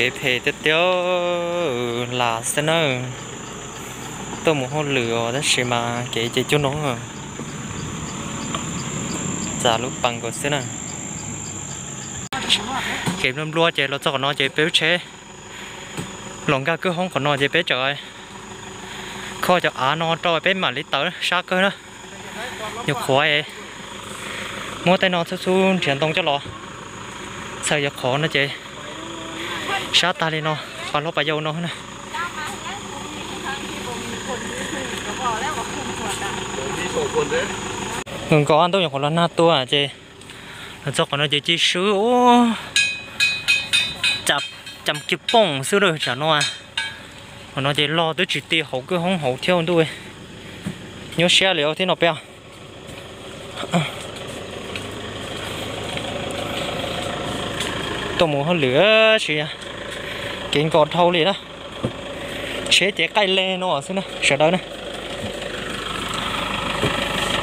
cái phê tiếp theo là sẽ nó tôi muốn hôn lửa đó chỉ mà cái chỉ cho nó giả lúc bằng của sẽ nè cái năm lúa chạy nó cho nó chạy béo chế lòng ga cứ không còn nó chạy béo trời kho cho á nó trôi béo mà lấy tới sát cơ đó nhiều khó ấy mua tay nó xuống chuyển động cho nó sao giờ khó nó chạy sát ta đi nó còn nó phải dâu nó nè ngừng có ăn tôi nhặt còn là na tua à chị cho còn nó chị chỉ sứ ô chập chầm kịp bông sứ rồi chả nó à còn nó chỉ lo tới chỉ tiêu hậu cứ không hậu theo tôi nhớ xe liệu thế nào béo tôi muốn hơn lửa chị kiện còn thâu liền đó chế chế cây lên nó xíu nè sợ đâu nè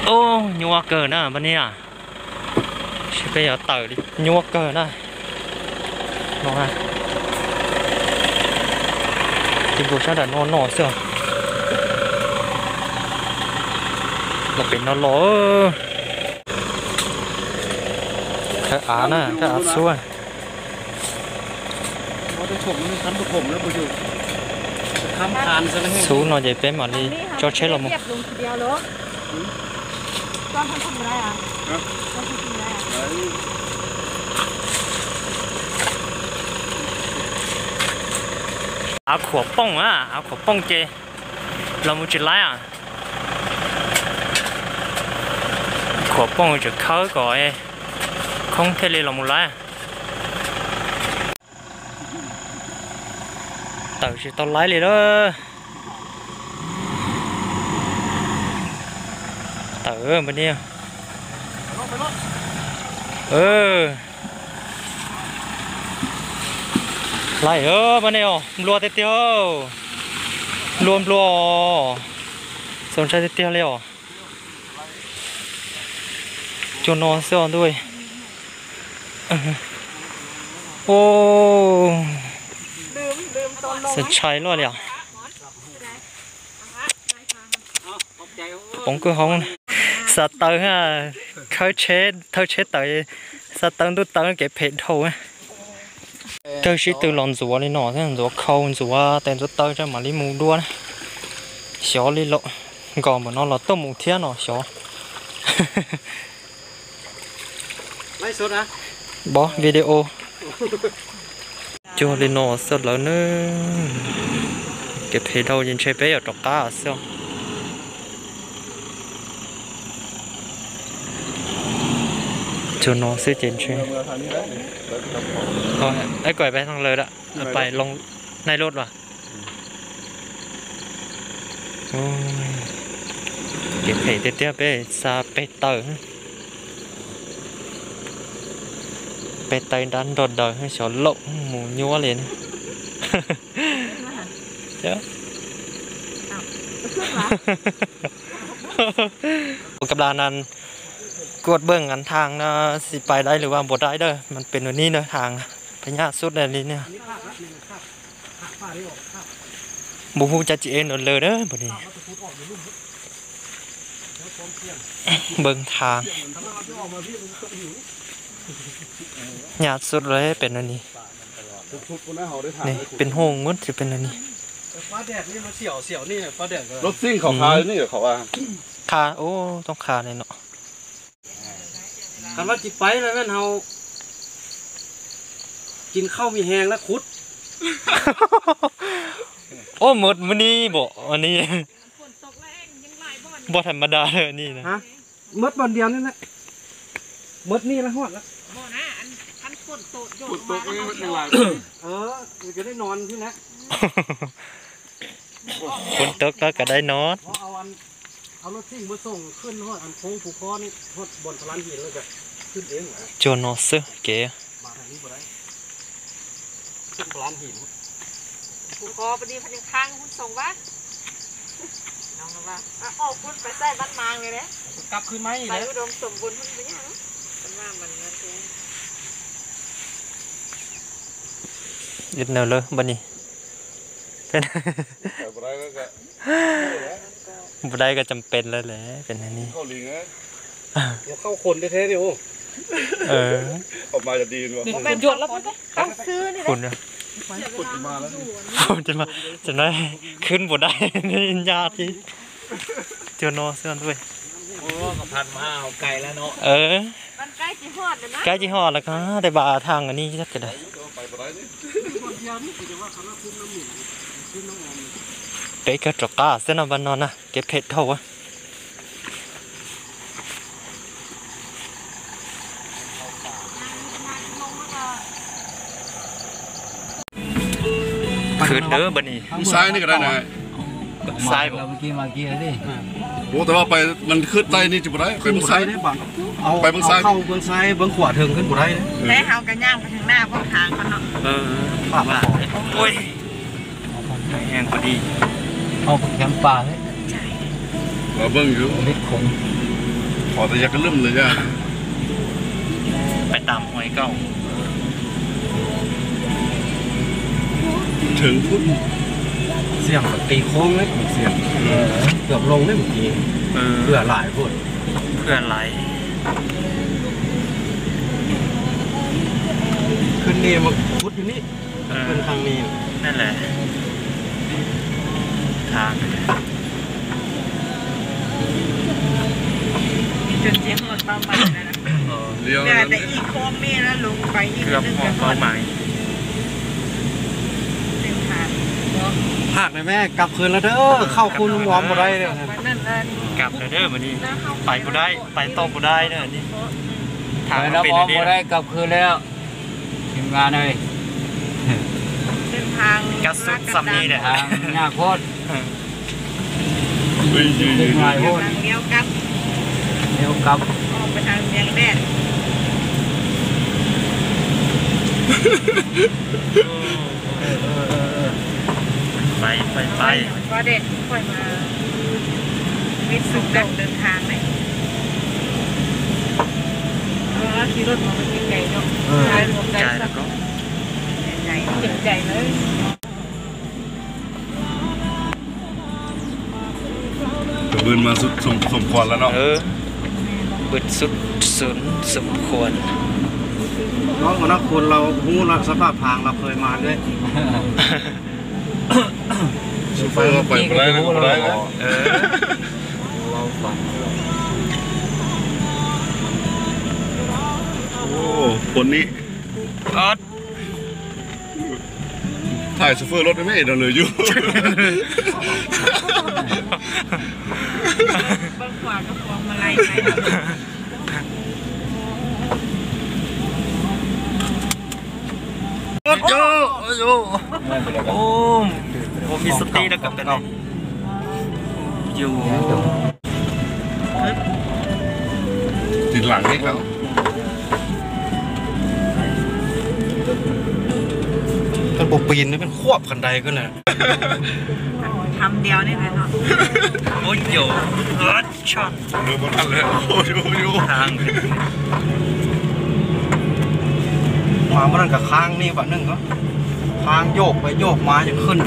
ô nhua cờ nè bên này à bây giờ tờ đi nhua cờ nè nó ha thì buổi sáng đã nó xưa là bị nó lỗ cái á nè cái á xuống xuống nó dễ bé mà đi cho chết là một áo khổ bông á áo khổ bông chê là một chuyện lái à khổ bông chỉ khơi gọi không thể lấy là một lái tao chỉ tao lái liền đó tao bên đây lại bên đây lùa tiếp theo luôn lùa xong sai tiếp theo liền cho nó xong thôi ô sẽ cháy luôn à bóng cứ không sát tơ ha khơi chết tới sát tơ tôi tơ cái phết thầu á cơ sĩ từ lòn rùa lên nọ thế rùa khâu rùa tên rùa tơ cho mà đi mù đua xó đi lộ còn mà nó là tôm mù thiên nọ xó lấy số á bỏ video cho lên nọ sợ lớn nữa cái phê đâu nhìn chơi bé ở trọc cá à sao cho nó sẽ trên chơi thôi ấy quay bé thằng lời đó phải lông này lốt vào cái phê tiếp theo bé xa bé tờ bé tay đánh đòn đời hay xỏ lộng mù nhúa liền chứกับร้านนั้นกดเบิ่งกันทางสิไปได้หรือว่าบ่ได้เด้อมันเป็นแบบนี้เด้อทางพญาสุดเลยนี่เนี่ยบ่ฮู้จักจิเอ็นเลยเด้อบัดนี้เบิ่งทางหยาดสุดเลยเป็นอันนี้นี่เป็นห้องงดจะเป็นอันนี้ฟ้าแดดนี่มันเสียวนี่ฟ้าแดดรถซิ่งเขาคานี่เขาว่าคาโอ้ต้องคาเลยเนาะกันว่าจิไปแล้วนั่นเรากินข้าวมีแหงแล้วคุดโอ้หมดมื้อนี้บ่อันนี้บ่ธรรมดาเลยนี่นะฮะมดวันเดียวนี่นะมดนี่ละฮอดแล้วบ่นะอันฝนตกโยกมานี่มันหลายมันจะได้นอนที่นะคนตกก็ได้นอนเอารถซิ่งมาส่งขึ้นฮอดอันโค้งผูกคอนี่ฮอดบนพลันหินเลยจะขึ้นเองเหรอจวนนอสเก๋มาทางนี้บ่ได้ขึ้นพลันหินผูกคอพอดีพันยังค้างคุณส่งวะน้องว่าออกคุณไปใส่บ้านมางเลยเนี่ยกลับคืนไหมไปอุดมสมบูรณ์มันเป็นยังมันว่ามันเงินเอง ยึดแนวเลยบันนี้เป็น บ่ได้ก็ บุได้ก็จำเป็นแล้วแหละเป็นอันนี้ เข้าลิงนะ หัวเข้าคนแท้ๆดิโอ้ เออ ออกมาจะดีวะ เป็นหยดแล้วต้องซื้อนี่ คุณเนี่ย ขุดมาแล้ว ผมจะได้ขึ้นบุได้นี่ญาติที่เจอโนเสื้อด้วย โอ้กับพันมาเอาไก่แล้วเนาะ เออ มันใกล้จะฮอดแล้วนะ ใกล้จีฮอดแล้วก็แต่บาทางอันนี้จักจะได้ ไปบ่ได้นี่ คนเดียวนี่คือว่าเขาคุ้มน้ำหมิ่นคุ้มน้ำมัน เป๊กก็จกกาเส้นบันนอนนะเก็บเผ็ดเท่าวะคืนเด้อบันนี้ มึงซ้ายนี่ก็ได้นะ ซ้ายบ่ เราเมื่อกี้มาเกี้ดิ โอ้แต่ว่าไปมันขึ้นใต้นี่จะบ่ได้ไป ขึ้น มึง บุ ซ้า ได้ ย ได้บังเอา ไปเบื้องซ้าย เข้าเบื้องซ้ายเบื้องขวาเทิงขึ้นบุได้เลย ได้เฮากันย่างไปทางหน้าพวกทางมันเนาะ เออ ปากว่า โอ้ยแห้งพอดี เอาแคมป่าเลย เราเบิ่งอยู่ เล็กคง ขอแต่อยากจะลืมเลยจ้ะ ไปตามหอยเก่า ถึงพุ่น เสียงแบบตีโค้งเลยเสียงเกือบลงได้เมื่อกี้ เออ เพื่อหลายพูด เพื่อนไหล ขึ้นนี่มาพุดอยู่นี่ เออ ขึ้นทางนี้ นั่นแหละ ทาง จนเจียงฮอดเป้าหมายแล้วนะ เลี้ยว เดี๋ยวแต่อีกโค้งนี่แล้วลงไปอีก เกือบ นึง มอง จะฮอ เป้า ด หมาย เส้นทาง ภาคเลยแม่กลับคืนแล้วเด้อเข้าคุณวอมบุได้เลย มันนั่นนั่น กลับเลยเด้อมานี่ไปบ่ได้ ไปต่อบ่ได้เด้อนี่ทาง ไป มัน แล้ว เป็น มอ อั ง นนี้ มาได้กลับคืนแล้วทีมงานเลย เส้นทาง กระสุนซ้ำนี้เนี่ย ทางยากโคตร เฮ้ยยื เลี้ยง น โคตร ทางเลี้ยวกลับ เลี้ยวกลับ ออกไปทางเมียงแดด ไป ก็เด็ดค่อยมาวิสุทธิ์เดินทางไหมเพราะว่าขี่รถมาเป็นไงเนาะใจรวมใจ ใจ สั แล้ว ก ก็ ใจเจ็บใจเลย กระบืนมาสุดสมควรแล้วเนาะ เออบึดสุดสุนสมควร น้องคนนั้นคนเราหูเราสภาพทางเราเคยมาด้วย ซูเปอร์ไปบ่ได้เลยบ่ได้เลย เออ เราฝัน โอ้คนนี้ ออด ถ่ายซูเปอร์รถไม่เห็นเลยอยู่ เบื้องขวาก็พวงมาลัยไป โยโย ไม่เป็นไร โอ้ผมมีสติแล้วก็เป็นไงอยู่ ติดหลังนี่ครับ เป็นปปีนนี่เป็นควบคันใดก็เลย ทำเดียวนี่แหละเนาะ โอ้ยโยเออช็อต ดูบนทันเลยโอ้ย ทาง มาเมื่อนั้นกับค้างนี่แบบนึงก็ค้างโยกไปโยกมาจะขึ้น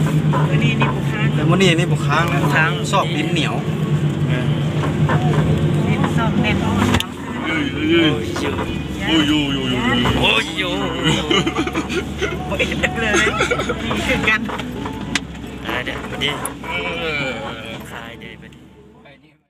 คือนี่บุคคล แต่เมื่อนี้นี่บุค้างนะสอบดินเหนียว นี่สอบเน็ตโอ้ย โอ้ยโย โอ้ย โอ้ยโย โอ้ยเลยนี่คือกัน เดี๋ยวนี้ เออ